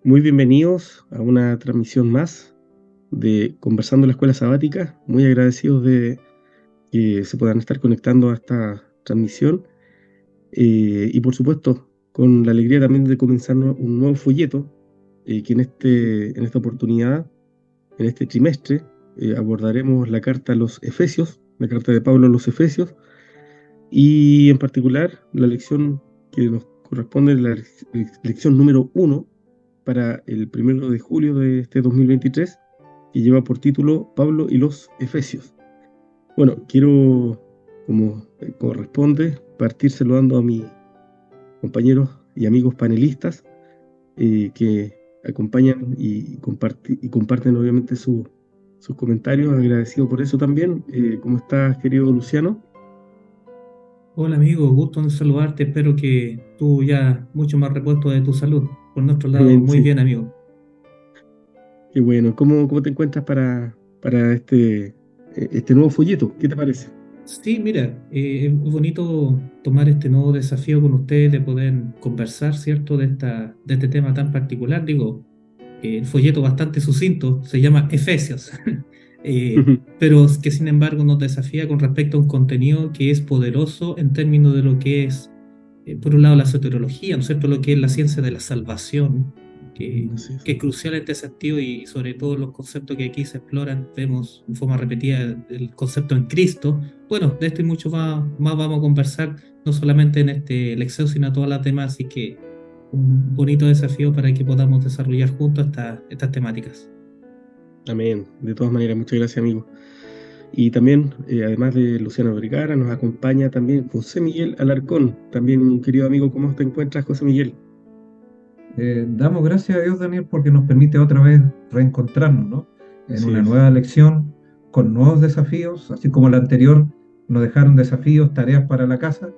Muy bienvenidos a una transmisión más de Conversando en la Escuela Sabática. Muy agradecidos de que se puedan estar conectando a esta transmisión. Y por supuesto, con la alegría también de comenzar un nuevo folleto que en esta oportunidad, en este trimestre, abordaremos la carta a los Efesios, la carta de Pablo a los Efesios, y en particular la lección que nos corresponde, la lección número 1 para el 1 de julio de este 2023, que lleva por título Pablo y los Efesios. Bueno, quiero, como corresponde, partir saludando a mis compañeros y amigos panelistas que acompañan y comparten obviamente sus comentarios. Agradecido por eso también. ¿Cómo estás, querido Luciano? Hola amigo, gusto en saludarte. Espero que tú ya mucho más repuesto de tu salud. Por nuestro lado, Amén, muy sí. bien amigo. Qué bueno. ¿Cómo te encuentras para este nuevo folleto? ¿Qué te parece? Sí, mira, es bonito tomar este nuevo desafío con ustedes de poder conversar, ¿cierto? De este tema tan particular. Digo, el folleto bastante sucinto se llama Efesios, pero que sin embargo nos desafía con respecto a un contenido que es poderoso en términos de lo que es por un lado la soteriología, ¿no es cierto? Lo que es la ciencia de la salvación, Así es. que es crucial en este sentido y sobre todo los conceptos que aquí se exploran, vemos en forma repetida el concepto en Cristo. Bueno, de esto y mucho más vamos a conversar, no solamente en este lección, sino todas las demás, así que un bonito desafío para que podamos desarrollar juntos estas temáticas. Amén. De todas maneras, muchas gracias, amigo. Y también, además de Luciano Vergara, nos acompaña también José Miguel Alarcón. También un querido amigo, ¿cómo te encuentras, José Miguel? Damos gracias a Dios, Daniel, porque nos permite otra vez reencontrarnos, ¿no? En Así una es. nueva lección, con nuevos desafíos, así como la anterior nos dejaron desafíos, tareas para la casa.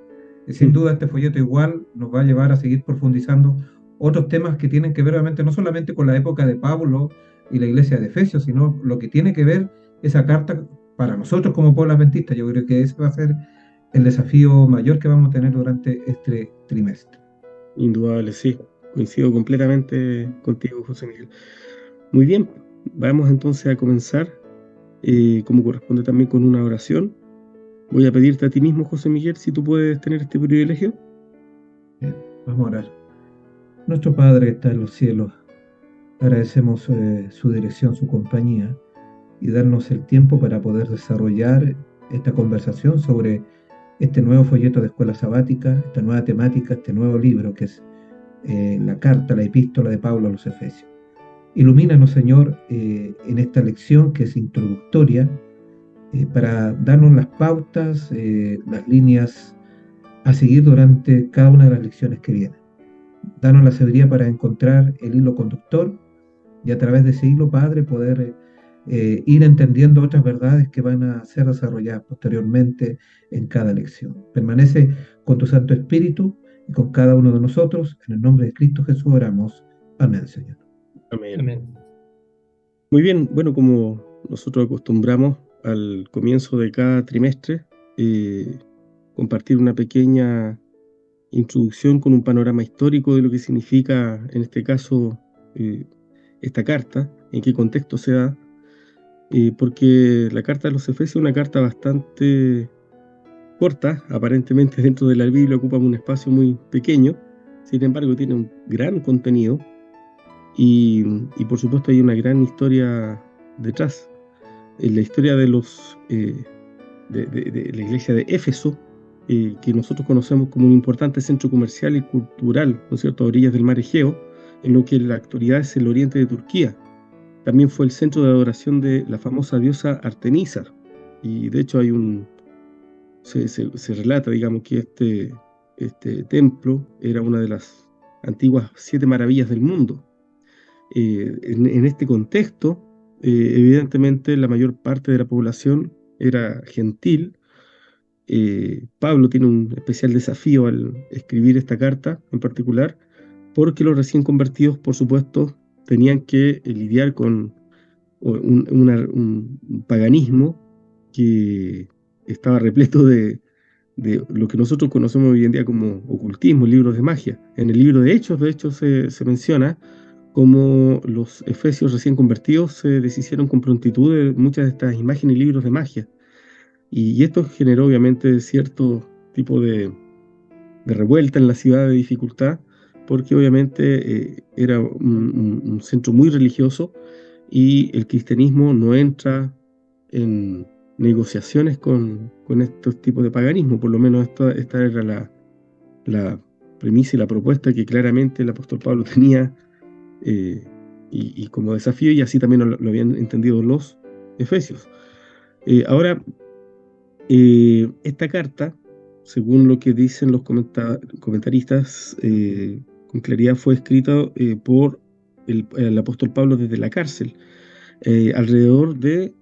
Sin duda este folleto igual nos va a llevar a seguir profundizando otros temas que tienen que ver realmente no solamente con la época de Pablo y la iglesia de Efesios, sino lo que tiene que ver esa carta para nosotros como pueblo adventista. Yo creo que ese va a ser el desafío mayor que vamos a tener durante este trimestre. Indudable, sí. Coincido completamente contigo, José Miguel. Muy bien, vamos entonces a comenzar, como corresponde también con una oración. Voy a pedirte a ti mismo, José Miguel, si tú puedes tener este privilegio. Vamos a orar. Nuestro Padre que está en los cielos, agradecemos su dirección, su compañía y darnos el tiempo para poder desarrollar esta conversación sobre este nuevo folleto de escuela sabática, esta nueva temática, este nuevo libro que es la carta, la epístola de Pablo a los Efesios. Ilumínanos, Señor, en esta lección que es introductoria para darnos las pautas, las líneas a seguir durante cada una de las lecciones que vienen. Danos la sabiduría para encontrar el hilo conductor y a través de ese hilo, Padre, poder ir entendiendo otras verdades que van a ser desarrolladas posteriormente en cada lección. Permanece con tu Santo Espíritu y con cada uno de nosotros. En el nombre de Cristo Jesús oramos. Amén, Señor. Amén. Amén. Muy bien, bueno, como nosotros acostumbramos al comienzo de cada trimestre, compartir una pequeña introducción con un panorama histórico de lo que significa, en este caso, eh, esta carta, en qué contexto se da, porque la carta de los Efesios es una carta bastante corta, aparentemente dentro de la Biblia ocupa un espacio muy pequeño, sin embargo tiene un gran contenido y por supuesto hay una gran historia detrás. En la historia de la iglesia de Éfeso, que nosotros conocemos como un importante centro comercial y cultural, ¿no es cierto?, a orillas del mar Egeo, en lo que en la actualidad es el oriente de Turquía. También fue el centro de adoración de la famosa diosa Artemisa. Y de hecho se relata, digamos, que este templo era una de las antiguas 7 maravillas del mundo. En este contexto, evidentemente la mayor parte de la población era gentil. Pablo tiene un especial desafío al escribir esta carta en particular, porque los recién convertidos, por supuesto, tenían que lidiar con un paganismo que estaba repleto de lo que nosotros conocemos hoy en día como ocultismo, libros de magia. En el libro de Hechos, de hecho, se menciona cómo los efesios recién convertidos se deshicieron con prontitud de muchas de estas imágenes y libros de magia. Y esto generó obviamente cierto tipo de revuelta en la ciudad, de dificultad, porque obviamente era un centro muy religioso y el cristianismo no entra en negociaciones con estos tipos de paganismo. Por lo menos esta era la premisa y la propuesta que claramente el apóstol Pablo tenía y como desafío, y así también lo habían entendido los efesios. Ahora, esta carta, según lo que dicen los comentaristas, con claridad fue escrita por el apóstol Pablo desde la cárcel, alrededor de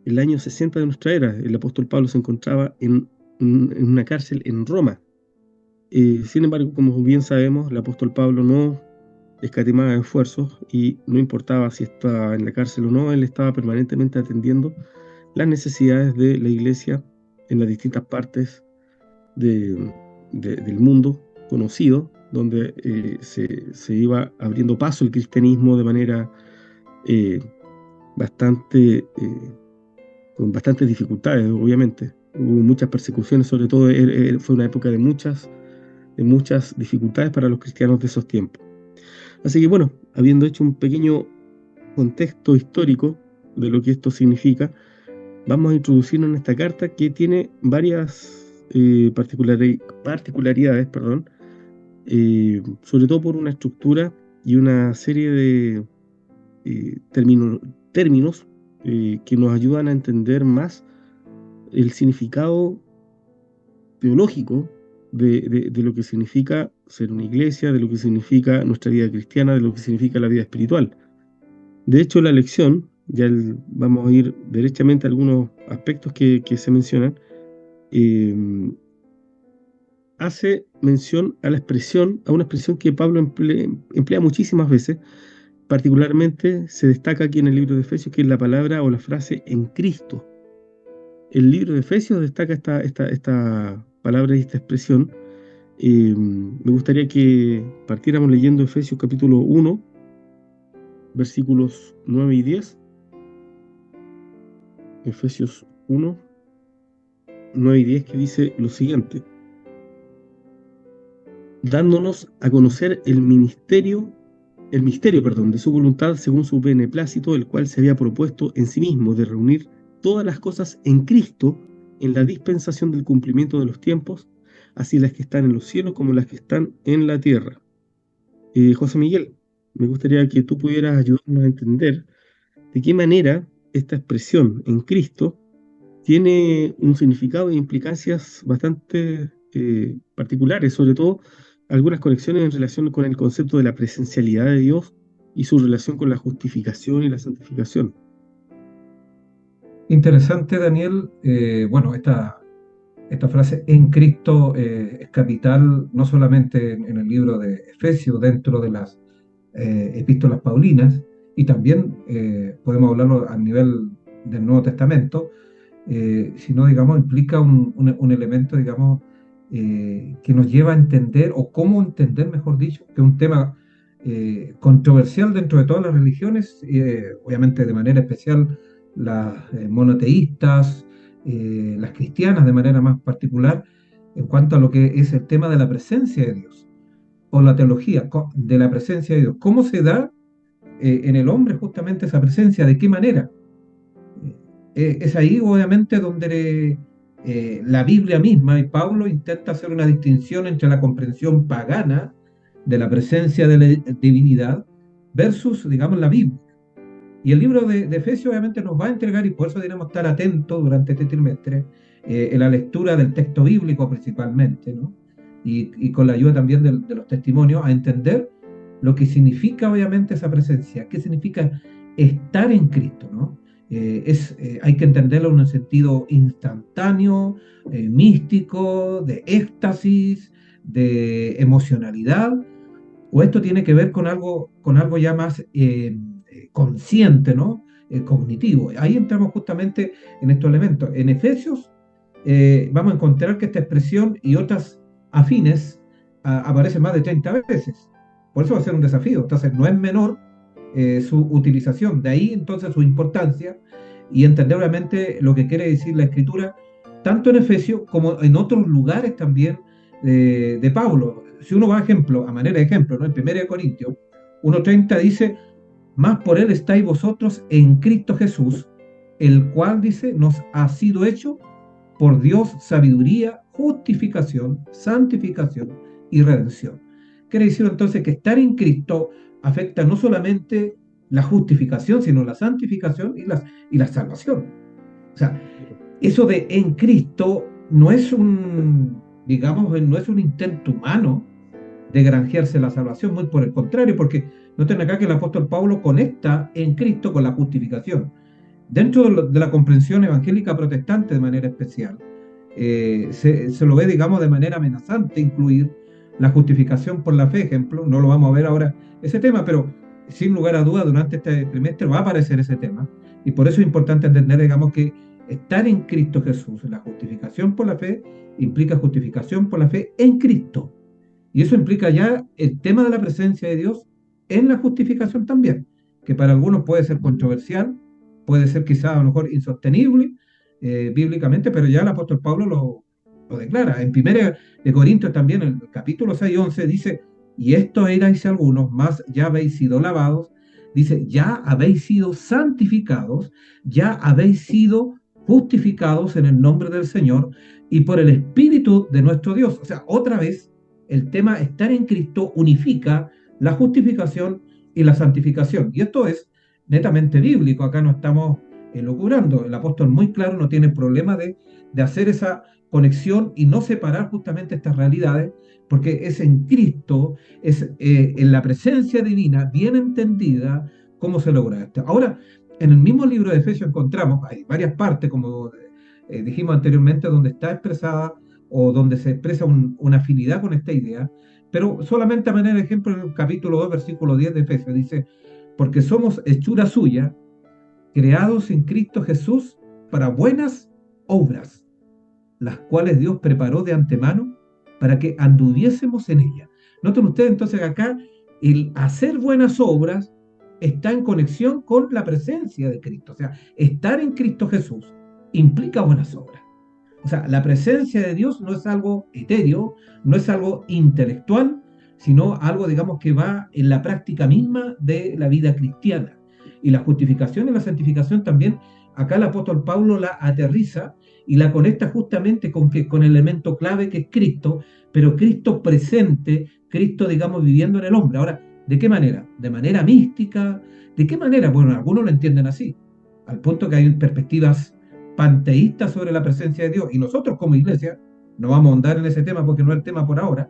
el año 60 de nuestra era. El apóstol Pablo se encontraba en una cárcel en Roma. Sin embargo, como bien sabemos, el apóstol Pablo no escatimaba esfuerzos y no importaba si estaba en la cárcel o no, él estaba permanentemente atendiendo las necesidades de la iglesia en las distintas partes del mundo conocido, donde se iba abriendo paso el cristianismo de manera con bastantes dificultades, obviamente. Hubo muchas persecuciones, sobre todo fue una época de muchas dificultades para los cristianos de esos tiempos. Así que bueno, habiendo hecho un pequeño contexto histórico de lo que esto significa, vamos a introducirnos en esta carta que tiene varias particularidades, sobre todo por una estructura y una serie de términos que nos ayudan a entender más el significado teológico de lo que significa ser una iglesia, de lo que significa nuestra vida cristiana, de lo que significa la vida espiritual. De hecho, la lección, vamos a ir derechamente a algunos aspectos que se mencionan, hace mención a una expresión que Pablo emplea muchísimas veces. Particularmente se destaca aquí en el libro de Efesios, que es la palabra o la frase en Cristo. El libro de Efesios destaca esta palabra y esta expresión. Me gustaría que partiéramos leyendo Efesios capítulo 1, versículos 9 y 10. Efesios 1, 9 y 10, que dice lo siguiente: dándonos a conocer el misterio, de su voluntad según su beneplácito, el cual se había propuesto en sí mismo de reunir todas las cosas en Cristo en la dispensación del cumplimiento de los tiempos, así las que están en los cielos como las que están en la tierra. José Miguel, me gustaría que tú pudieras ayudarnos a entender de qué manera esta expresión en Cristo tiene un significado e implicancias bastante particulares, sobre todo algunas conexiones en relación con el concepto de la presencialidad de Dios y su relación con la justificación y la santificación. Interesante, Daniel. Bueno, esta frase en Cristo es capital no solamente en el libro de Efesios, dentro de las epístolas paulinas, y también podemos hablarlo a nivel del Nuevo Testamento, sino, digamos, implica un elemento, digamos, que nos lleva a entender, o cómo entender, mejor dicho, que es un tema controversial dentro de todas las religiones, obviamente de manera especial las monoteístas, las cristianas de manera más particular, en cuanto a lo que es el tema de la presencia de Dios, o la teología de la presencia de Dios. ¿Cómo se da en el hombre justamente esa presencia? ¿De qué manera? Es ahí obviamente donde la Biblia misma y Pablo intenta hacer una distinción entre la comprensión pagana de la presencia de la divinidad versus, digamos, la Biblia. Y el libro de Efesios obviamente nos va a entregar, y por eso debemos estar atentos durante este trimestre, en la lectura del texto bíblico principalmente, ¿no? Y con la ayuda también de los testimonios, a entender lo que significa obviamente esa presencia, qué significa estar en Cristo, ¿no? Hay que entenderlo en un sentido instantáneo, místico, de éxtasis, de emocionalidad, o esto tiene que ver con algo ya más consciente, ¿no? Cognitivo. Ahí entramos justamente en estos elementos. En Efesios vamos a encontrar que esta expresión y otras afines aparecen más de 30 veces. Por eso va a ser un desafío. Entonces, no es menor su utilización. De ahí, entonces, su importancia y entender obviamente lo que quiere decir la Escritura, tanto en Efesios como en otros lugares también de Pablo. Si uno va a ejemplo, a manera de ejemplo, ¿no? En 1 Corintios 1:30 dice, más por él estáis vosotros en Cristo Jesús, el cual, dice, nos ha sido hecho por Dios sabiduría, justificación, santificación y redención. Quiere decir entonces que estar en Cristo afecta no solamente la justificación, sino la santificación y la salvación. O sea, eso de en Cristo no es digamos, no es un intento humano de granjearse la salvación, muy por el contrario, porque noten acá que el apóstol Pablo conecta en Cristo con la justificación. Dentro de la comprensión evangélica protestante de manera especial, se lo ve, digamos, de manera amenazante incluir la justificación por la fe, ejemplo, no lo vamos a ver ahora ese tema, pero sin lugar a duda durante este trimestre va a aparecer ese tema, y por eso es importante entender, digamos, que estar en Cristo Jesús, la justificación por la fe, implica justificación por la fe en Cristo, y eso implica ya el tema de la presencia de Dios en la justificación también, que para algunos puede ser controversial, puede ser quizá a lo mejor insostenible bíblicamente, pero ya el apóstol Pablo lo declara. En 1 Corintios también, en el capítulo 6:11 dice, y esto erais algunos, más ya habéis sido lavados, dice, ya habéis sido santificados, ya habéis sido justificados en el nombre del Señor y por el Espíritu de nuestro Dios. O sea, otra vez, el tema estar en Cristo unifica la justificación y la santificación. Y esto es netamente bíblico, acá no estamos elucubrando. El apóstol muy claro no tiene problema de hacer esa conexión y no separar justamente estas realidades, porque es en Cristo, es en la presencia divina, bien entendida, cómo se logra esto. Ahora, en el mismo libro de Efesios encontramos, hay varias partes, como dijimos anteriormente, donde está expresada o donde se expresa una afinidad con esta idea, pero solamente a manera de ejemplo, en el capítulo 2, versículo 10 de Efesios, dice, porque somos hechura suya, creados en Cristo Jesús para buenas obras, las cuales Dios preparó de antemano para que anduviésemos en ellas. Noten ustedes entonces que acá el hacer buenas obras está en conexión con la presencia de Cristo. O sea, estar en Cristo Jesús implica buenas obras. O sea, la presencia de Dios no es algo etéreo, no es algo intelectual, sino algo, digamos, que va en la práctica misma de la vida cristiana. Y la justificación y la santificación también, acá el apóstol Pablo la aterriza y la conecta justamente con el elemento clave que es Cristo, pero Cristo presente, Cristo, digamos, viviendo en el hombre. Ahora, ¿de qué manera? ¿De manera mística? ¿De qué manera? Bueno, algunos lo entienden así, al punto que hay perspectivas panteístas sobre la presencia de Dios, y nosotros como iglesia, no vamos a ahondar en ese tema porque no es el tema por ahora,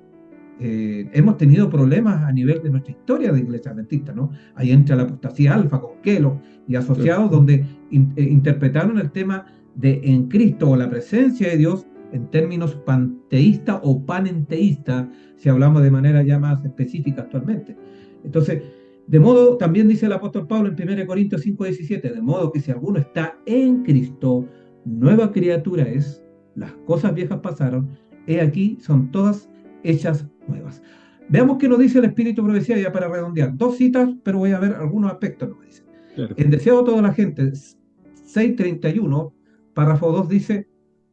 hemos tenido problemas a nivel de nuestra historia de iglesia adventista, ¿no? Ahí entra la apostasía alfa con Kellogg y asociados, donde interpretaron el tema de en Cristo o la presencia de Dios en términos panteísta o panenteísta, si hablamos de manera ya más específica actualmente. Entonces, de modo, también dice el apóstol Pablo en 1 Corintios 5:17, de modo que si alguno está en Cristo, nueva criatura es, las cosas viejas pasaron, he aquí, son todas hechas nuevas. Veamos qué nos dice el Espíritu Profecía, ya para redondear. Dos citas, pero voy a ver algunos aspectos, nos dice. Claro. En Deseado toda la gente, 6:31, párrafo 2 dice,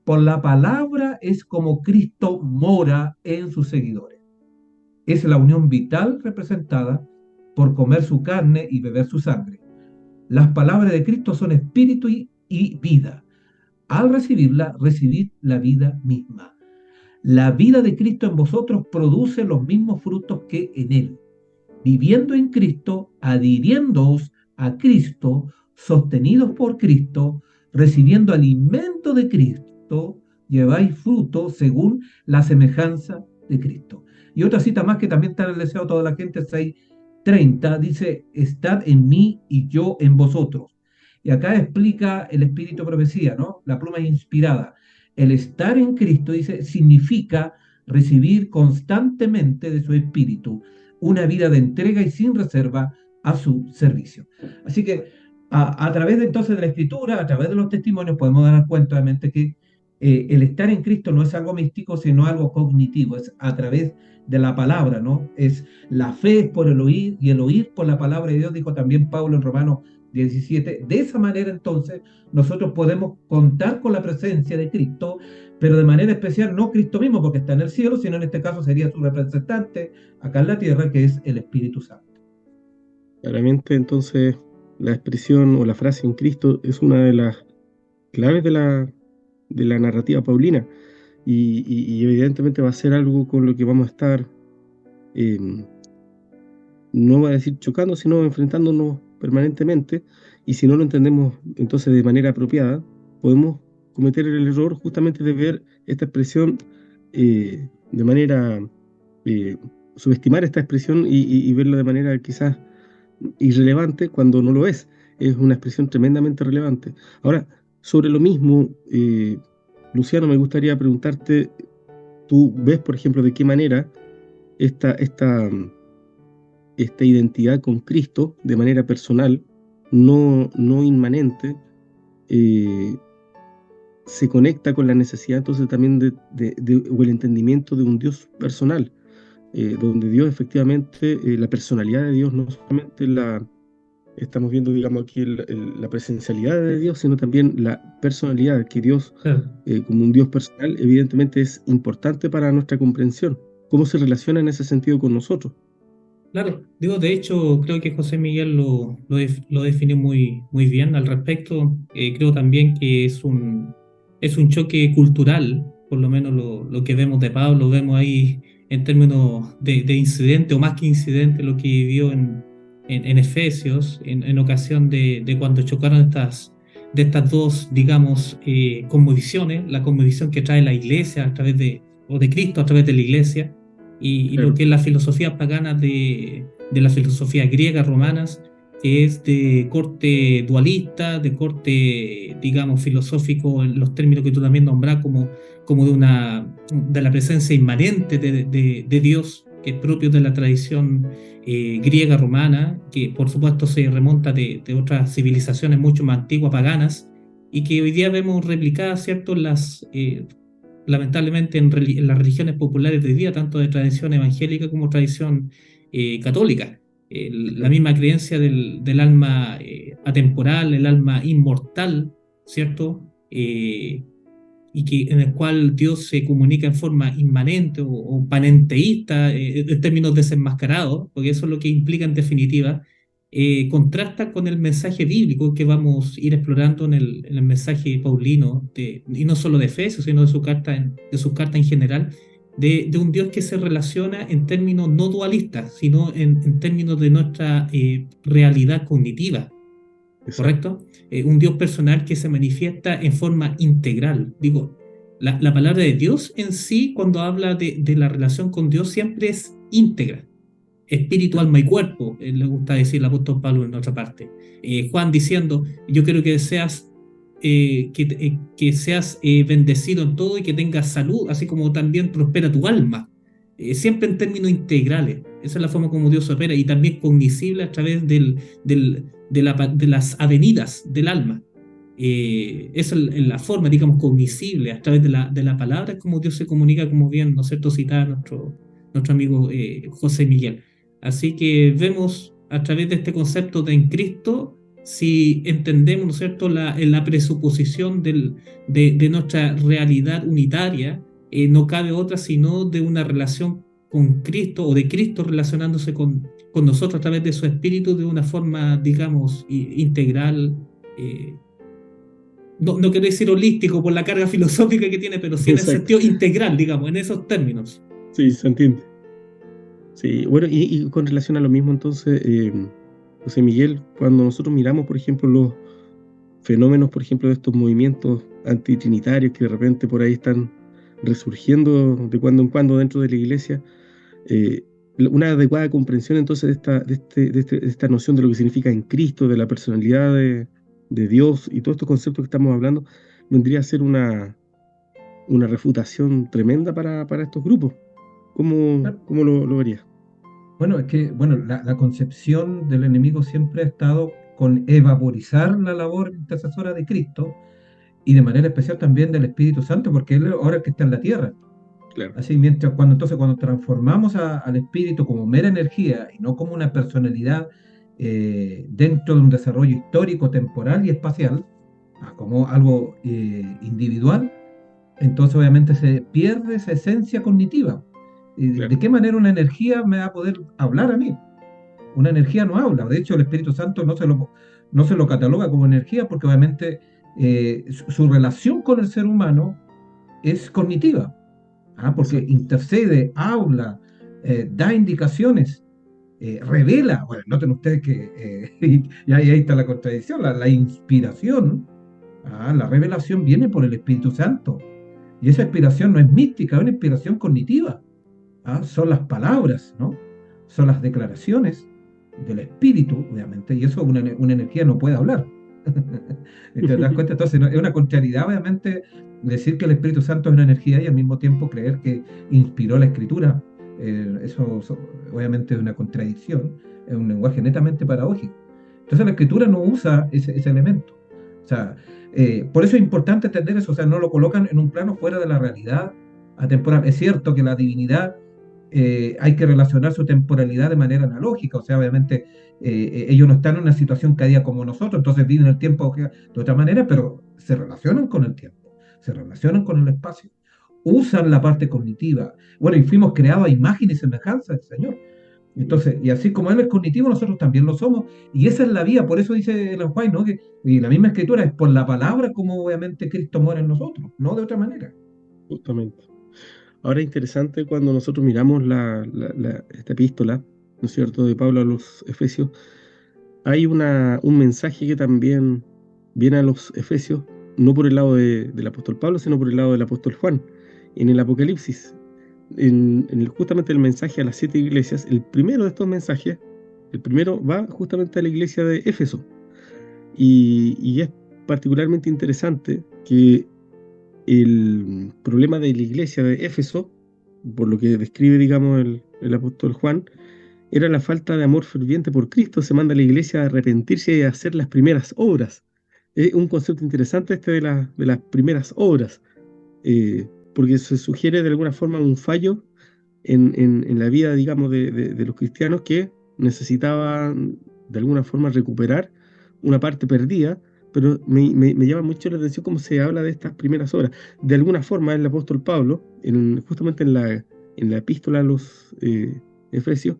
por la palabra es como Cristo mora en sus seguidores. Es la unión vital representada por comer su carne y beber su sangre. Las palabras de Cristo son espíritu y vida. Al recibirla, recibid la vida misma. La vida de Cristo en vosotros produce los mismos frutos que en Él. Viviendo en Cristo, adhiriéndoos a Cristo, sostenidos por Cristo, recibiendo alimento de Cristo, lleváis fruto según la semejanza de Cristo. Y otra cita más que también está en el Deseo de toda la gente, 6:30, dice, estad en mí y yo en vosotros. Y acá explica el Espíritu Profecía, ¿no? La pluma inspirada. El estar en Cristo, dice, significa recibir constantemente de su Espíritu una vida de entrega y sin reserva a su servicio. Así que a través de, entonces de la Escritura, a través de los testimonios, podemos dar cuenta obviamente que el estar en Cristo no es algo místico, sino algo cognitivo, es a través de la palabra, ¿no? Es la fe es por el oír y el oír por la palabra de Dios, dijo también Pablo en Romanos 17. De esa manera, entonces, nosotros podemos contar con la presencia de Cristo, pero de manera especial no Cristo mismo, porque está en el cielo, sino en este caso sería su representante acá en la tierra, que es el Espíritu Santo. Claramente, entonces, la expresión o la frase en Cristo es una de las claves de la narrativa paulina y evidentemente va a ser algo con lo que vamos a estar, eh, no voy a decir chocando, sino enfrentándonos permanentemente, y si no lo entendemos entonces de manera apropiada, podemos cometer el error justamente de ver esta expresión de manera, eh, subestimar esta expresión y verla de manera quizás irrelevante cuando no lo es. Es una expresión tremendamente relevante. Ahora, sobre lo mismo, Luciano, me gustaría preguntarte, ¿tú ves, por ejemplo, de qué manera esta, esta, esta identidad con Cristo, de manera personal, no inmanente, eh, se conecta con la necesidad entonces también o el entendimiento de un Dios personal, donde Dios efectivamente, la personalidad de Dios no solamente estamos viendo, digamos, aquí la presencialidad de Dios, sino también la personalidad, que Dios, Claro. como un Dios personal, evidentemente es importante para nuestra comprensión. ¿Cómo se relaciona en ese sentido con nosotros? Claro, digo, de hecho, creo que José Miguel lo definió muy bien al respecto. Creo también que es un choque cultural, por lo menos lo que vemos de Pablo, vemos ahí en términos de incidente o más que incidente, lo que vivió en Efesios, en ocasión de cuando chocaron de estas dos, digamos, cosmovisiones, la cosmovisión que trae la iglesia o de Cristo a través de la iglesia y lo Claro, que es la filosofía pagana de la filosofía griega, romanas, que es de corte dualista, de corte, digamos, filosófico, en los términos que tú también nombras, como de la presencia inmanente de Dios, que es propio de la tradición griega, romana, que por supuesto se remonta de otras civilizaciones mucho más antiguas, paganas, y que hoy día vemos replicadas, ¿cierto?, lamentablemente en las religiones populares de hoy día, tanto de tradición evangélica como tradición católica. La claro. misma creencia del alma atemporal, el alma inmortal, ¿cierto? Y que, en el cual Dios se comunica en forma inmanente o panenteísta, en términos desenmascarados, porque eso es lo que implica en definitiva, contrasta con el mensaje bíblico que vamos a ir explorando en el mensaje paulino, y no solo de Efesios, sino de su carta en general, de un Dios que se relaciona en términos no dualistas, sino en términos de nuestra realidad cognitiva. Exacto. ¿Correcto? Un Dios personal que se manifiesta en forma integral. Digo, la palabra de Dios en sí, cuando habla de la relación con Dios, siempre es íntegra. Espíritu, alma y cuerpo, le gusta decir el apóstol Pablo en otra parte. Juan diciendo, yo quiero que seas, que seas bendecido en todo y que tengas salud, así como también prospera tu alma. Siempre en términos integrales. Esa es la forma como Dios opera y también cognoscible a través de las avenidas del alma. Esa es la forma, digamos, cognoscible a través de la palabra, es como Dios se comunica, como bien, ¿no es cierto?, citaba nuestro amigo José Miguel. Así que vemos a través de este concepto de en Cristo, si entendemos, ¿no es cierto?, la presuposición de nuestra realidad unitaria, no cabe otra sino de una relación con Cristo o de Cristo relacionándose con nosotros a través de su espíritu de una forma, digamos, integral. No quiero decir holístico por la carga filosófica que tiene, pero sí en el Exacto. sentido integral, digamos, en esos términos. Sí, se entiende. Sí, bueno, y con relación a lo mismo, entonces, José Miguel, cuando nosotros miramos, por ejemplo, los fenómenos, por ejemplo, de estos movimientos antitrinitarios que de repente por ahí están resurgiendo de cuando en cuando dentro de la iglesia, eh, una adecuada comprensión entonces de esta noción de lo que significa en Cristo, de la personalidad de Dios y todos estos conceptos que estamos hablando, vendría a ser una refutación tremenda para estos grupos. ¿Cómo lo verías? Bueno, es que la concepción del enemigo siempre ha estado con evaporizar la labor intercesora de Cristo y de manera especial también del Espíritu Santo, porque Él ahora es el que está en la tierra. Claro, Así, cuando transformamos al espíritu como mera energía y no como una personalidad dentro de un desarrollo histórico, temporal y espacial, como algo individual, entonces obviamente se pierde esa esencia cognitiva. ¿De claro, qué manera una energía me va a poder hablar a mí? Una energía no habla. De hecho, el Espíritu Santo no se lo cataloga como energía porque obviamente su relación con el ser humano es cognitiva. Porque exacto. intercede, habla, da indicaciones, revela. Bueno, noten ustedes que y ahí está la contradicción, la inspiración, la revelación viene por el Espíritu Santo. Y esa inspiración no es mística, es una inspiración cognitiva. Son las palabras, ¿no? Son las declaraciones del Espíritu, obviamente, y eso una energía no puede hablar. ¿Te das cuenta? Entonces, es una contrariedad, obviamente, decir que el Espíritu Santo es una energía y al mismo tiempo creer que inspiró la Escritura. Obviamente es una contradicción, es un lenguaje netamente paradójico. Entonces la Escritura no usa ese elemento. O sea, por eso es importante entender eso, o sea, no lo colocan en un plano fuera de la realidad atemporal. Es cierto que la divinidad hay que relacionar su temporalidad de manera analógica, o sea, obviamente ellos no están en una situación cada día como nosotros, entonces viven el tiempo de otra manera, pero se relacionan con el tiempo, se relacionan con el espacio, usan la parte cognitiva. Bueno, y fuimos creados a imagen y semejanza del Señor. Entonces, y así como Él es cognitivo, nosotros también lo somos, y esa es la vía, por eso dice el Juan, ¿no? Y la misma escritura es por la palabra como obviamente Cristo mora en nosotros, no de otra manera. Justamente. Ahora es interesante cuando nosotros miramos esta epístola, ¿no es cierto?, de Pablo a los Efesios, hay un mensaje que también viene a los Efesios, no por el lado del apóstol Pablo, sino por el lado del apóstol Juan. En el Apocalipsis, justamente el mensaje a las 7 iglesias, el primero de estos mensajes, el primero va justamente a la iglesia de Éfeso. Y es particularmente interesante que el problema de la iglesia de Éfeso, por lo que describe, digamos, el apóstol Juan, era la falta de amor ferviente por Cristo. Se manda a la iglesia a arrepentirse y a hacer las primeras obras. Es un concepto interesante este de las primeras obras, porque se sugiere de alguna forma un fallo en la vida, digamos, de los cristianos que necesitaban de alguna forma recuperar una parte perdida, pero me llama mucho la atención cómo se habla de estas primeras obras. De alguna forma, el apóstol Pablo, justamente en la epístola a los Efesios,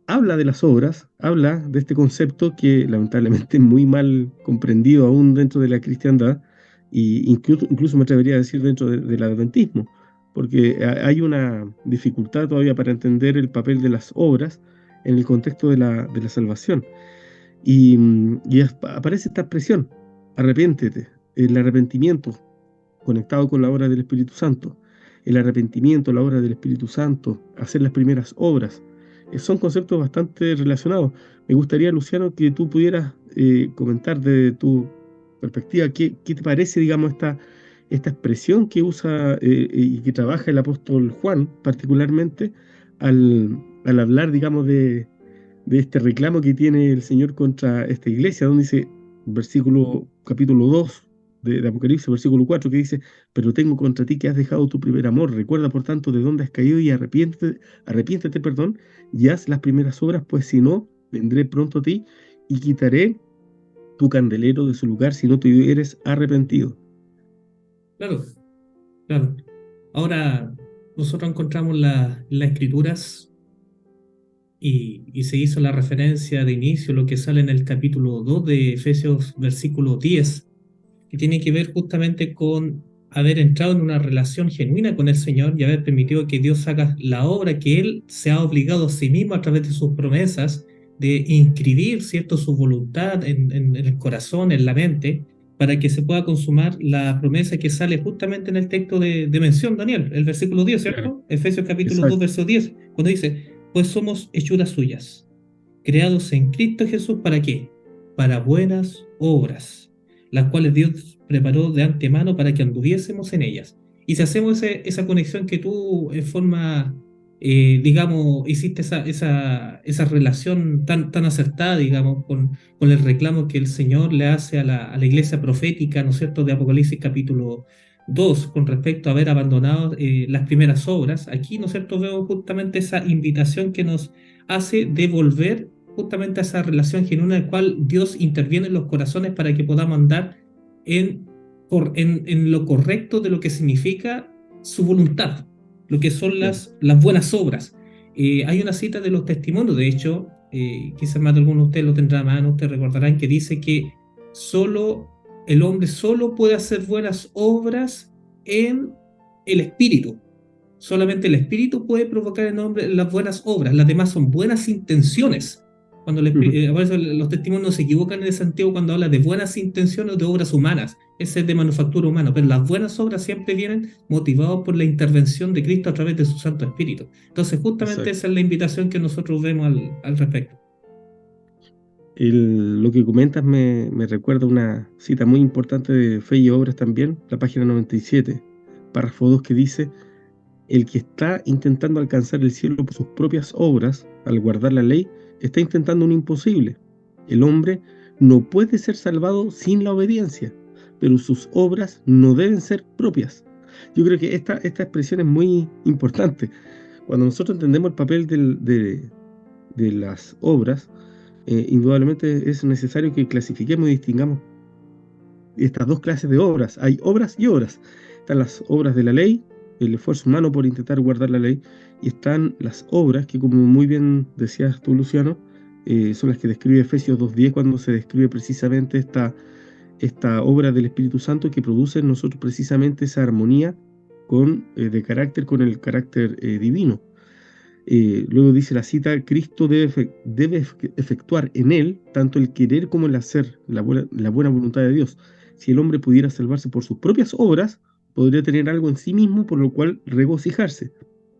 habla de las obras, habla de este concepto que lamentablemente es muy mal comprendido aún dentro de la cristiandad, y incluso me atrevería a decir dentro del adventismo, porque hay una dificultad todavía para entender el papel de las obras en el contexto de la salvación. Aparece esta expresión, arrepiéntete, el arrepentimiento conectado con la obra del Espíritu Santo, el arrepentimiento, la obra del Espíritu Santo, hacer las primeras obras, son conceptos bastante relacionados. Me gustaría, Luciano, que tú pudieras comentar desde tu perspectiva qué te parece, digamos, esta expresión que usa y que trabaja el apóstol Juan particularmente al hablar, digamos, de este reclamo que tiene el Señor contra esta iglesia, donde dice, capítulo 2 de Apocalipsis, versículo 4, que dice, pero tengo contra ti que has dejado tu primer amor, recuerda por tanto de dónde has caído y arrepiéntete, perdón, y haz las primeras obras, pues si no, vendré pronto a ti y quitaré tu candelero de su lugar si no te hubieres arrepentido. Claro, claro. Ahora, nosotros encontramos las escrituras y se hizo la referencia de inicio, lo que sale en el capítulo 2 de Efesios, versículo 10, que tiene que ver justamente con haber entrado en una relación genuina con el Señor y haber permitido que Dios haga la obra que Él se ha obligado a sí mismo a través de sus promesas, de inscribir, ¿cierto?, su voluntad en el corazón, en la mente, para que se pueda consumar la promesa que sale justamente en el texto de mención, Daniel, el versículo 10, Claro, ¿cierto? Efesios capítulo 2, exacto. verso 10, cuando dice, pues somos hechuras suyas, creados en Cristo Jesús, ¿para qué? Para buenas obras, las cuales Dios preparó de antemano para que anduviésemos en ellas. Y si hacemos esa conexión que tú en forma digamos, hiciste esa relación tan acertada, digamos, con el reclamo que el Señor le hace a la iglesia profética, ¿no es cierto?, de Apocalipsis capítulo 2 con respecto a haber abandonado las primeras obras. Aquí, ¿no es cierto?, veo justamente esa invitación que nos hace de volver justamente a esa relación genuina en la cual Dios interviene en los corazones para que podamos andar en, en lo correcto de lo que significa su voluntad, lo que son Claro. las buenas obras. Hay una cita de los testimonios, de hecho, quizás más de algunos de ustedes lo tendrán a mano, ustedes recordarán que dice que el hombre solo puede hacer buenas obras en el espíritu. Solamente el espíritu puede provocar en el hombre las buenas obras, las demás son buenas intenciones. Por eso los testimonios se equivocan en ese sentido cuando habla de buenas intenciones o de obras humanas. Ese es de manufactura humana, pero las buenas obras siempre vienen motivadas por la intervención de Cristo a través de su Santo Espíritu. Entonces, justamente Exacto. esa es la invitación que nosotros vemos al respecto. Lo que comentas me recuerda una cita muy importante de Fe y Obras también, la página 97, párrafo 2, que dice: el que está intentando alcanzar el cielo por sus propias obras, al guardar la ley, está intentando un imposible. El hombre no puede ser salvado sin la obediencia, pero sus obras no deben ser propias. Yo creo que esta expresión es muy importante. Cuando nosotros entendemos el papel de las obras, indudablemente es necesario que clasifiquemos y distingamos estas dos clases de obras. Hay obras y obras. Están las obras de la ley, el esfuerzo humano por intentar guardar la ley, y están las obras que, como muy bien decías tú, Luciano, son las que describe Efesios 2:10, cuando se describe precisamente esta obra del Espíritu Santo que produce en nosotros precisamente esa armonía de carácter con el carácter divino. Luego dice la cita: Cristo debe efectuar en él tanto el querer como el hacer, la buena voluntad de Dios. Si el hombre pudiera salvarse por sus propias obras, podría tener algo en sí mismo por lo cual regocijarse.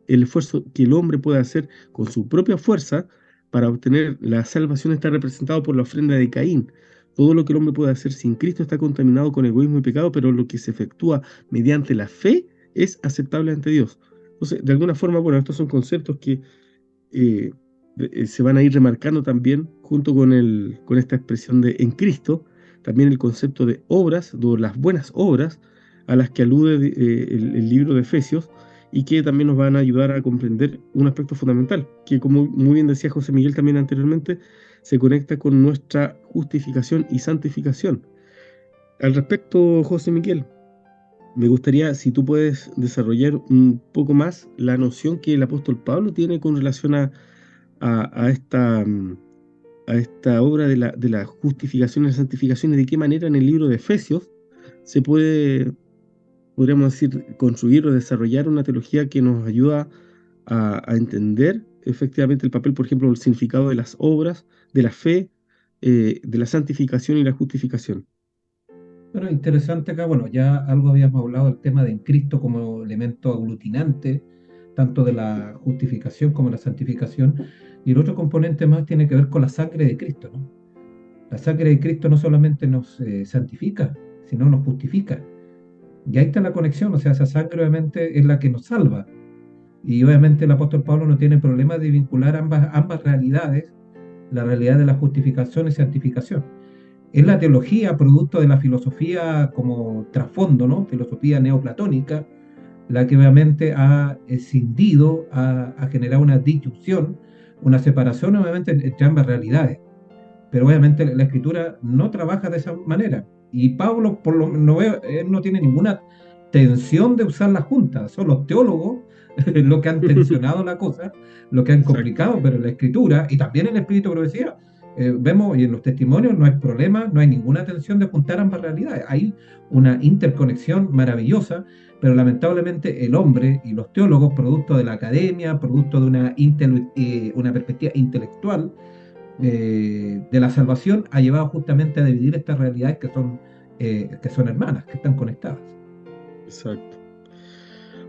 El esfuerzo que el hombre puede hacer con su propia fuerza para obtener la salvación está representado por la ofrenda de Caín. Todo lo que el hombre puede hacer sin Cristo está contaminado con egoísmo y pecado, pero lo que se efectúa mediante la fe es aceptable ante Dios. Entonces, de alguna forma, bueno, estos son conceptos que eh, se van a ir remarcando también junto con esta expresión de en Cristo, también el concepto de obras, de las buenas obras a las que alude el libro de Efesios, y que también nos van a ayudar a comprender un aspecto fundamental, que, como muy bien decía José Miguel también anteriormente, se conecta con nuestra justificación y santificación. Al respecto, José Miguel, me gustaría si tú puedes desarrollar un poco más la noción que el apóstol Pablo tiene con relación a a esta obra de la justificación y la santificación, y de qué manera en el libro de Efesios se puede, podríamos decir, construir o desarrollar una teología que nos ayuda a entender efectivamente el papel, por ejemplo, el significado de las obras, de la fe, de la santificación y la justificación. Bueno, interesante acá, bueno, ya algo habíamos hablado del tema de en Cristo como elemento aglutinante, tanto de la justificación como la santificación, y el otro componente más tiene que ver con la sangre de Cristo, ¿no? La sangre de Cristo no solamente nos santifica, sino nos justifica. Y ahí está la conexión, o sea, esa sangre obviamente es la que nos salva. Y obviamente el apóstol Pablo no tiene problema de vincular ambas realidades, la realidad de la justificación y santificación. Es la teología, producto de la filosofía como trasfondo, ¿no? Filosofía neoplatónica, la que obviamente ha escindido, ha generado una disyunción, una separación obviamente entre ambas realidades. Pero obviamente la escritura no trabaja de esa manera. Y Pablo, por lo no veo, él no tiene ninguna tensión de usar la junta. Son los teólogos los que han tensionado la cosa, los que han Exacto. complicado, pero en la escritura y también en el espíritu de profecía, vemos y en los testimonios no hay problema, no hay ninguna tensión de juntar ambas realidades. Hay una interconexión maravillosa, pero lamentablemente el hombre y los teólogos, producto de la academia, producto de una perspectiva intelectual, de la salvación, ha llevado justamente a dividir estas realidades que son hermanas, que están conectadas. Exacto.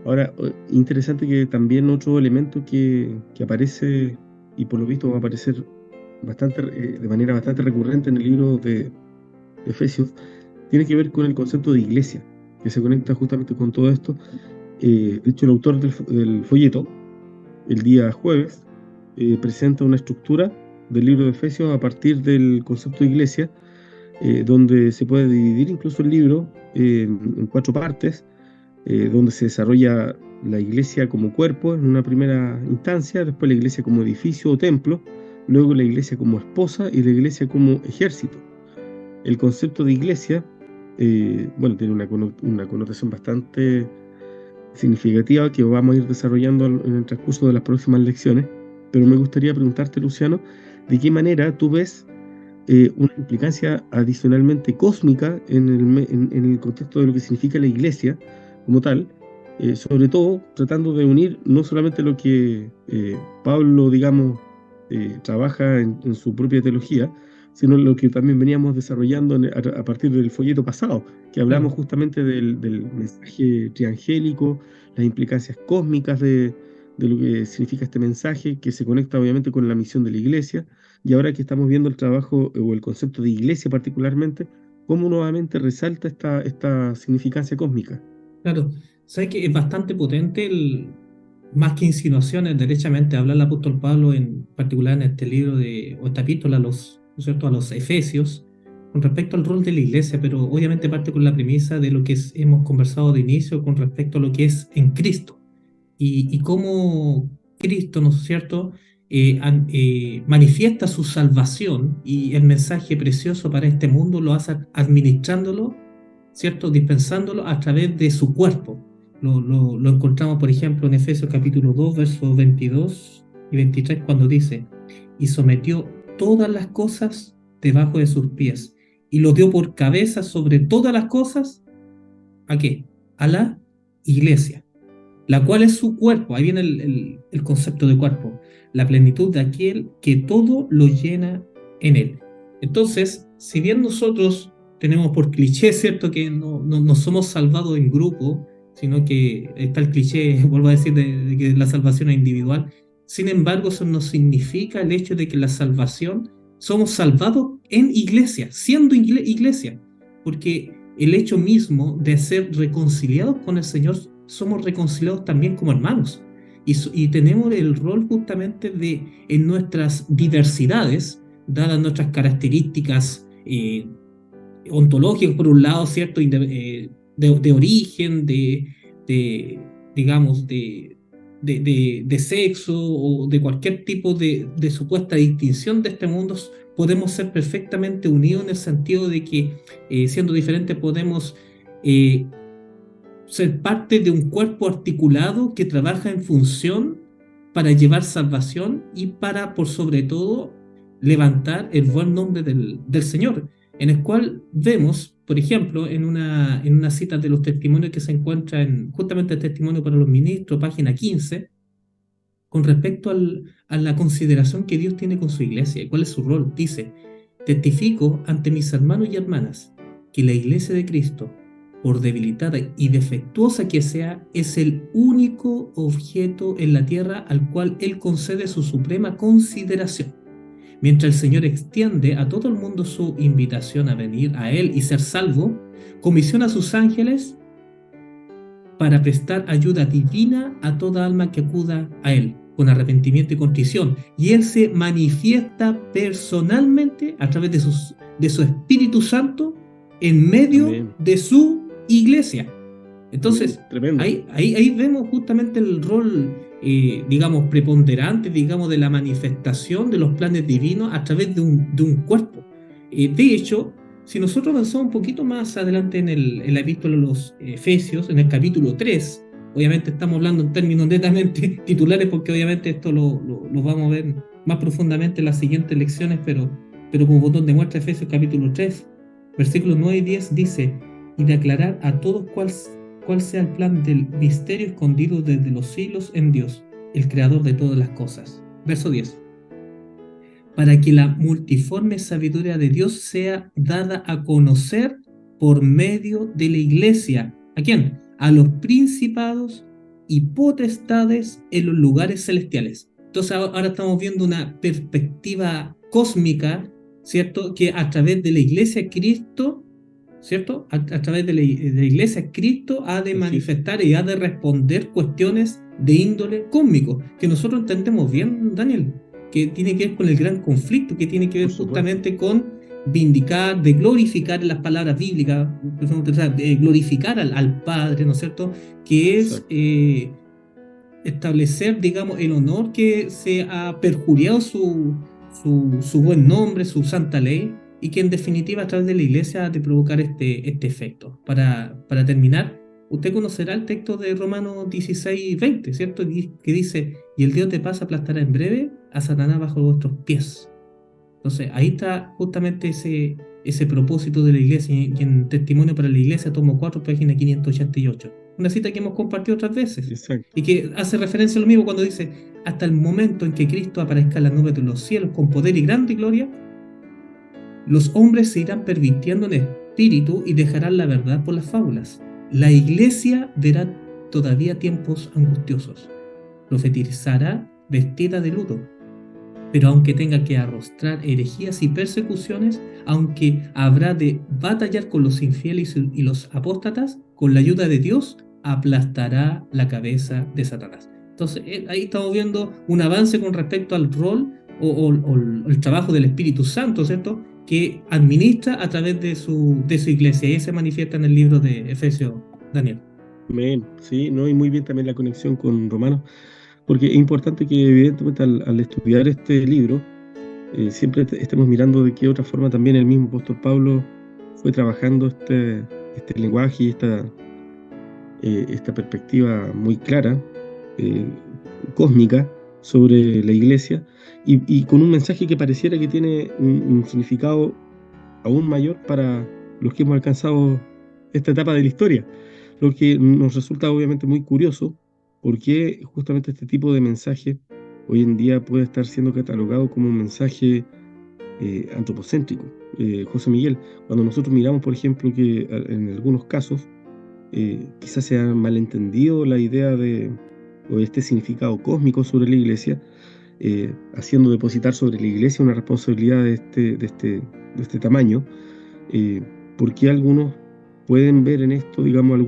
Ahora, interesante que también otro elemento que aparece, y por lo visto va a aparecer de manera bastante recurrente en el libro de Efesios, tiene que ver con el concepto de iglesia, que se conecta justamente con todo esto. De hecho, el autor del folleto el día jueves, presenta una estructura del libro de Efesios a partir del concepto de iglesia, donde se puede dividir incluso el libro en 4 partes, donde se desarrolla la iglesia como cuerpo en una primera instancia, después la iglesia como edificio o templo, luego la iglesia como esposa y la iglesia como ejército. El concepto de iglesia, tiene una connotación bastante significativa que vamos a ir desarrollando en el transcurso de las próximas lecciones, pero me gustaría preguntarte, Luciano, ¿de qué manera tú ves una implicancia adicionalmente cósmica en el contexto de lo que significa la iglesia como tal, sobre todo tratando de unir no solamente lo que Pablo, digamos, trabaja en su propia teología, sino lo que también veníamos desarrollando a partir del folleto pasado, que hablamos justamente del mensaje triangélico, las implicancias cósmicas de lo que significa este mensaje, que se conecta obviamente con la misión de la iglesia, y ahora que estamos viendo el trabajo o el concepto de iglesia particularmente, cómo nuevamente resalta esta significancia cósmica. Claro, sabes que es bastante potente, más que insinuaciones, derechamente habla el apóstol Pablo, en particular en este libro o esta epístola ¿no es cierto?, a los Efesios, con respecto al rol de la iglesia, pero obviamente parte con la premisa de lo que hemos conversado de inicio con respecto a lo que es en Cristo, y cómo Cristo, ¿no es cierto?, manifiesta su salvación y el mensaje precioso para este mundo lo hace administrándolo, ¿cierto?, dispensándolo a través de su cuerpo. Lo encontramos, por ejemplo, en Efesios capítulo 2, versos 22 y 23, cuando dice: y sometió todas las cosas debajo de sus pies, y lo dio por cabeza sobre todas las cosas, ¿a qué? A la iglesia, la cual es su cuerpo. Ahí viene el concepto de cuerpo, la plenitud de aquel que todo lo llena en él. Entonces, si bien nosotros tenemos por cliché, ¿cierto?, que no somos salvados en grupo, sino que está el cliché, vuelvo a decir, de que la salvación es individual. Sin embargo, eso no significa el hecho de que la salvación, somos salvados en iglesia, siendo iglesia, porque el hecho mismo de ser reconciliados con el Señor, somos reconciliados también como hermanos, y tenemos el rol justamente de, en nuestras diversidades, dadas nuestras características ontológicas por un lado, ¿cierto?, de origen, digamos, de sexo o de cualquier tipo de supuesta distinción de este mundo, podemos ser perfectamente unidos en el sentido de que, siendo diferentes, podemos ser parte de un cuerpo articulado que trabaja en función para llevar salvación y para, por sobre todo, levantar el buen nombre del Señor, en el cual vemos, por ejemplo, en una cita de los testimonios que se encuentra en justamente el testimonio para los ministros, página 15, con respecto a la consideración que Dios tiene con su iglesia y cuál es su rol. Dice: testifico ante mis hermanos y hermanas que la iglesia de Cristo, por debilitada y defectuosa que sea, es el único objeto en la tierra al cual Él concede su suprema consideración. Mientras el Señor extiende a todo el mundo su invitación a venir a Él y ser salvo, comisiona a sus ángeles para prestar ayuda divina a toda alma que acuda a Él con arrepentimiento y contrición, y Él se manifiesta personalmente a través de su Espíritu Santo en medio Amén. de su iglesia. Entonces, Tremendo. ahí vemos justamente el rol, digamos, preponderante, digamos, de la manifestación de los planes divinos a través de un cuerpo. De hecho, si nosotros avanzamos un poquito más adelante en la epístola a los Efesios, en el capítulo 3, obviamente estamos hablando en términos netamente titulares, porque obviamente esto lo vamos a ver más profundamente en las siguientes lecciones, pero como botón de muestra, Efesios capítulo 3, versículos 9 y 10 dice: y de aclarar a todos cuál sea el plan del misterio escondido desde los siglos en Dios, el creador de todas las cosas. Verso 10. Para que la multiforme sabiduría de Dios sea dada a conocer por medio de la iglesia. ¿A quién? A los principados y potestades en los lugares celestiales. Entonces ahora estamos viendo una perspectiva cósmica, ¿cierto?, que a través de la iglesia Cristo, ¿cierto?, a través de la iglesia Cristo ha de manifestar y ha de responder cuestiones de índole cósmico, que nosotros entendemos bien, Daniel, que tiene que ver con el gran conflicto, que tiene que ver Por supuesto. justamente con vindicar, de glorificar las palabras bíblicas, o sea, de glorificar al Padre, ¿no es cierto? Que es Exacto. establecer, digamos, el honor que se ha perjuriado su buen nombre, su santa ley, y que en definitiva a través de la iglesia ha de provocar este efecto. Para terminar, usted conocerá el texto de Romanos 16:20, ¿cierto? Que dice, y el Dios de paz aplastará en breve a Satanás bajo vuestros pies. Entonces, ahí está justamente ese propósito de la iglesia, y en Testimonio para la Iglesia, tomo 4, página 588. Una cita que hemos compartido otras veces, Exacto. y que hace referencia a lo mismo cuando dice, hasta el momento en que Cristo aparezca en las nubes de los cielos con poder y grande gloria, los hombres se irán pervirtiendo en espíritu y dejarán la verdad por las fábulas. La iglesia verá todavía tiempos angustiosos. Profetizará vestida de luto, pero aunque tenga que arrostrar herejías y persecuciones, aunque habrá de batallar con los infieles y los apóstatas, con la ayuda de Dios aplastará la cabeza de Satanás. Entonces, ahí estamos viendo un avance con respecto al rol o el trabajo del Espíritu Santo, ¿cierto? Que administra a través de su iglesia, y se manifiesta en el libro de Efesios, Daniel. Amén. Sí, ¿no? Y muy bien también la conexión con Romanos, porque es importante que evidentemente al estudiar este libro, siempre estemos mirando de qué otra forma también el mismo apóstol Pablo fue trabajando este lenguaje y esta perspectiva muy clara, cósmica, sobre la iglesia, y con un mensaje que pareciera que tiene un significado aún mayor para los que hemos alcanzado esta etapa de la historia, lo que nos resulta obviamente muy curioso, porque justamente este tipo de mensaje hoy en día puede estar siendo catalogado como un mensaje antropocéntrico. José Miguel, cuando nosotros miramos, por ejemplo, que en algunos casos quizás se ha malentendido la idea o este significado cósmico sobre la iglesia, haciendo depositar sobre la iglesia una responsabilidad de este tamaño, porque algunos pueden ver en esto, digamos,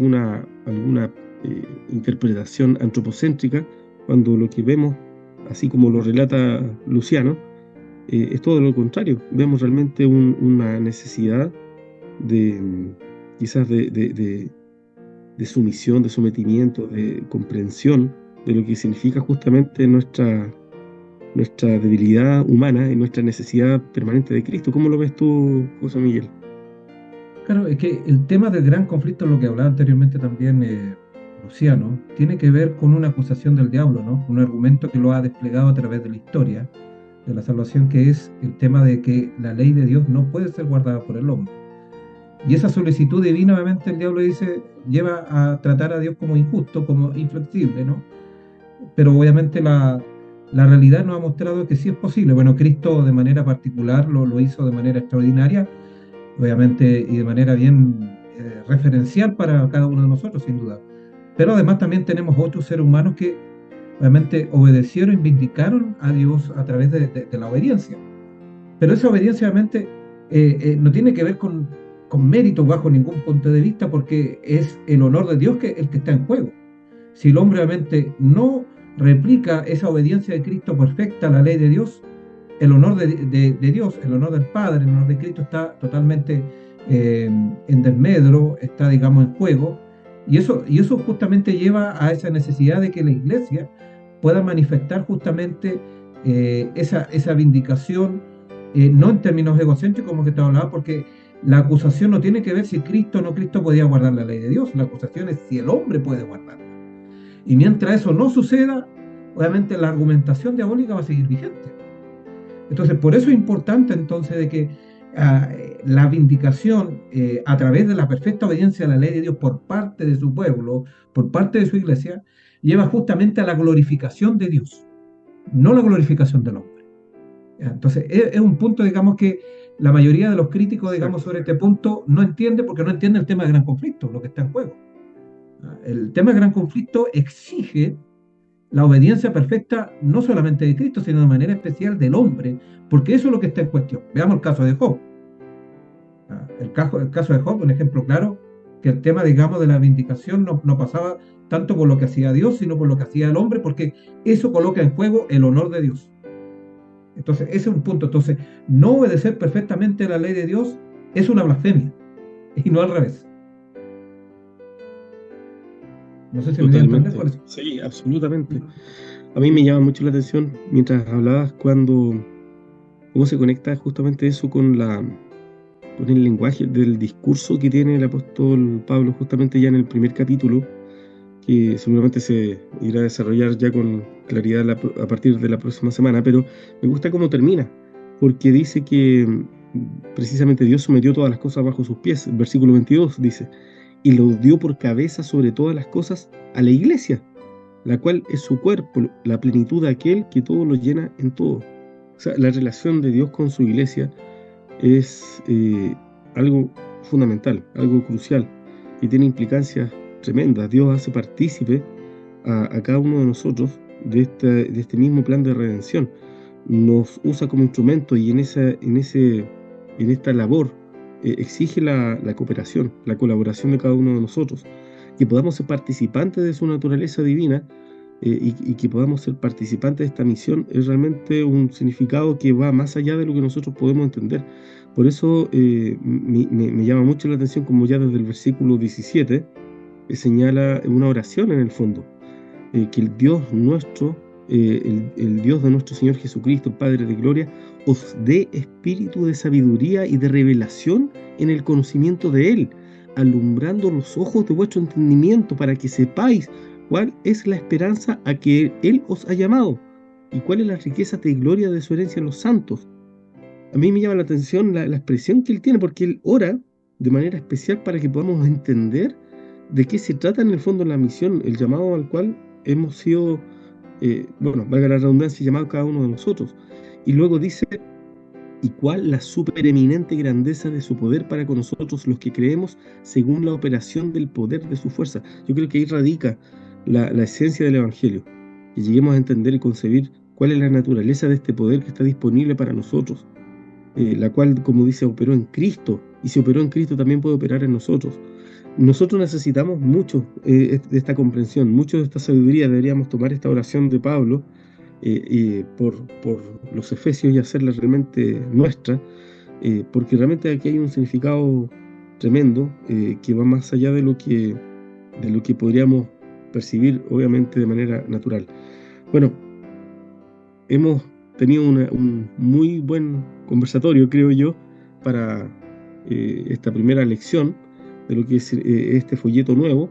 alguna interpretación antropocéntrica, cuando lo que vemos, así como lo relata Luciano, es todo lo contrario. Vemos realmente una necesidad quizás de sumisión, de sometimiento, de comprensión de lo que significa justamente nuestra debilidad humana y nuestra necesidad permanente de Cristo. ¿Cómo lo ves tú, José Miguel? Claro, es que el tema del gran conflicto, lo que hablaba anteriormente también Luciano, tiene que ver con una acusación del diablo, ¿no? Un argumento que lo ha desplegado a través de la historia de la salvación, que es el tema de que la ley de Dios no puede ser guardada por el hombre. Y esa solicitud divina, obviamente, el diablo dice, lleva a tratar a Dios como injusto, como inflexible, ¿no? Pero obviamente la realidad nos ha mostrado que sí es posible. Bueno, Cristo de manera particular lo hizo de manera extraordinaria, obviamente, y de manera bien referencial para cada uno de nosotros, sin duda. Pero además también tenemos otros seres humanos que obviamente obedecieron y vindicaron a Dios a través de la obediencia. Pero esa obediencia obviamente no tiene que ver con mérito bajo ningún punto de vista, porque es el honor de Dios el que está en juego. Si el hombre obviamente no replica esa obediencia de Cristo perfecta a la ley de Dios, el honor de Dios, el honor del Padre, el honor de Cristo está totalmente en desmedro, está, digamos, en juego, y eso justamente lleva a esa necesidad de que la iglesia pueda manifestar justamente esa vindicación, no en términos egocéntricos como que te hablaba, porque la acusación no tiene que ver si Cristo o no Cristo podía guardar la ley de Dios, la acusación es si el hombre puede guardarla. Y mientras eso no suceda, obviamente la argumentación diabólica va a seguir vigente. Entonces, por eso es importante entonces de que la vindicación a través de la perfecta obediencia a la ley de Dios por parte de su pueblo, por parte de su iglesia, lleva justamente a la glorificación de Dios, no la glorificación del hombre. Entonces, es un punto, digamos, que la mayoría de los críticos, digamos, sobre este punto no entiende, porque no entiende el tema del gran conflicto, lo que está en juego. El tema del gran conflicto exige la obediencia perfecta no solamente de Cristo, sino de manera especial del hombre, porque eso es lo que está en cuestión. Veamos el caso de Job. El caso de Job, un ejemplo claro, que el tema, digamos, de la vindicación no pasaba tanto por lo que hacía Dios, sino por lo que hacía el hombre, porque eso coloca en juego el honor de Dios. Entonces, ese es un punto. Entonces, no obedecer perfectamente la ley de Dios es una blasfemia, y no al revés. No sé si me voy a entender por eso. Sí, absolutamente. A mí me llama mucho la atención mientras hablabas cómo se conecta justamente eso con el lenguaje del discurso que tiene el apóstol Pablo justamente ya en el primer capítulo, que seguramente se irá a desarrollar ya con claridad a partir de la próxima semana, pero me gusta cómo termina, porque dice que precisamente Dios sometió todas las cosas bajo sus pies. El versículo 22 dice, y lo dio por cabeza sobre todas las cosas a la iglesia, la cual es su cuerpo, la plenitud de aquel que todo lo llena en todo. O sea, la relación de Dios con su iglesia es algo fundamental, algo crucial, y tiene implicancias tremendas. Dios hace partícipe a cada uno de nosotros de este mismo plan de redención. Nos usa como instrumento y en esta labor exige la cooperación, la colaboración de cada uno de nosotros, que podamos ser participantes de su naturaleza divina y que podamos ser participantes de esta misión es realmente un significado que va más allá de lo que nosotros podemos entender. Por eso me llama mucho la atención como ya desde el versículo 17 señala una oración en el fondo, que el Dios nuestro, el Dios de nuestro Señor Jesucristo, el Padre de gloria, os dé espíritu de sabiduría y de revelación en el conocimiento de Él, alumbrando los ojos de vuestro entendimiento para que sepáis cuál es la esperanza a que Él os ha llamado y cuál es la riqueza de gloria de su herencia en los santos. A mí me llama la atención la expresión que Él tiene, porque Él ora de manera especial para que podamos entender de qué se trata en el fondo la misión, el llamado al cual hemos sido, valga la redundancia, llamados cada uno de nosotros. Y luego dice, y cuál la supereminente grandeza de su poder para con nosotros los que creemos según la operación del poder de su fuerza. Yo creo que ahí radica la esencia del Evangelio, que lleguemos a entender y concebir cuál es la naturaleza de este poder que está disponible para nosotros, la cual, como dice, operó en Cristo, y si operó en Cristo también puede operar en nosotros. Nosotros necesitamos mucho de esta comprensión, mucho de esta sabiduría. Deberíamos tomar esta oración de Pablo por los Efesios y hacerla realmente nuestra, porque realmente aquí hay un significado tremendo que va más allá de lo que podríamos percibir, obviamente, de manera natural. Bueno, hemos tenido un muy buen conversatorio, creo yo, para esta primera lección de lo que es este folleto nuevo,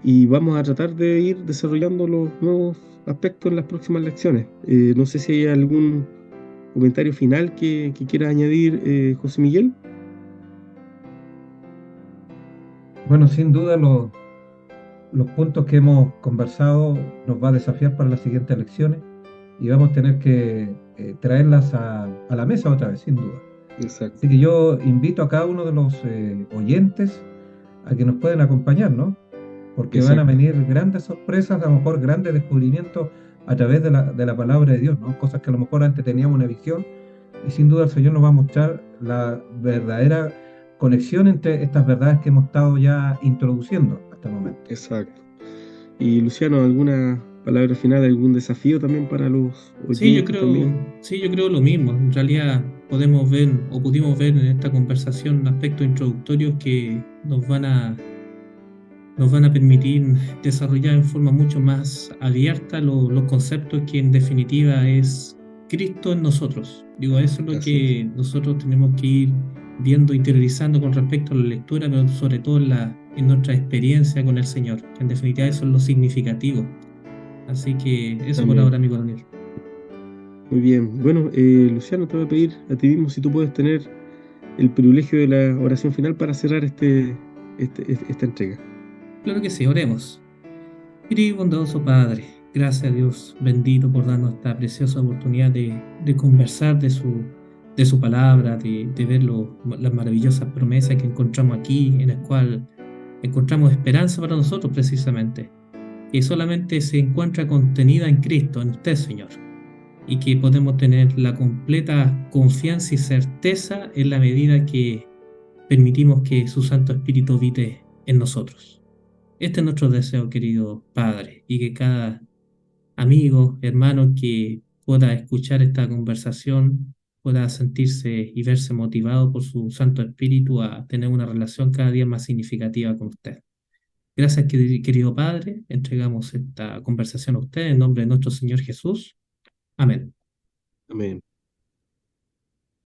y vamos a tratar de ir desarrollando los nuevos aspectos en las próximas lecciones. No sé si hay algún comentario final que quieras añadir, José Miguel. Bueno, sin duda los puntos que hemos conversado nos va a desafiar para las siguientes lecciones y vamos a tener que traerlas a la mesa otra vez, sin duda. Exacto. Así que yo invito a cada uno de los oyentes a que nos puedan acompañar, ¿no? Porque Exacto. van a venir grandes sorpresas, a lo mejor grandes descubrimientos a través de la palabra de Dios, ¿no? Cosas que a lo mejor antes teníamos una visión, y sin duda el Señor nos va a mostrar la verdadera conexión entre estas verdades que hemos estado ya introduciendo hasta el momento. Exacto. Y Luciano, ¿alguna palabra final, algún desafío también para los oyentes? Sí, yo creo lo mismo. En realidad pudimos ver en esta conversación aspectos introductorios que nos van a permitir desarrollar en forma mucho más abierta los conceptos que en definitiva es Cristo en nosotros. Digo, eso es lo que nosotros tenemos que ir viendo, interiorizando con respecto a la lectura, pero sobre todo en nuestra experiencia con el Señor. En definitiva eso es lo significativo. Así que eso también. Por ahora, amigo Daniel. Muy bien. Bueno, Luciano, te voy a pedir a ti mismo si tú puedes tener el privilegio de la oración final para cerrar esta entrega. Claro que sí, oremos. Querido y bondadoso Padre, gracias a Dios bendito por darnos esta preciosa oportunidad de conversar de su palabra, de ver las maravillosas promesas que encontramos aquí, en las cuales encontramos esperanza para nosotros precisamente, que solamente se encuentra contenida en Cristo, en usted, Señor, y que podemos tener la completa confianza y certeza en la medida que permitimos que su Santo Espíritu habite en nosotros. Este es nuestro deseo, querido Padre, y que cada amigo, hermano que pueda escuchar esta conversación pueda sentirse y verse motivado por su Santo Espíritu a tener una relación cada día más significativa con usted. Gracias, querido Padre. Entregamos esta conversación a usted en nombre de nuestro Señor Jesús. Amén. Amén.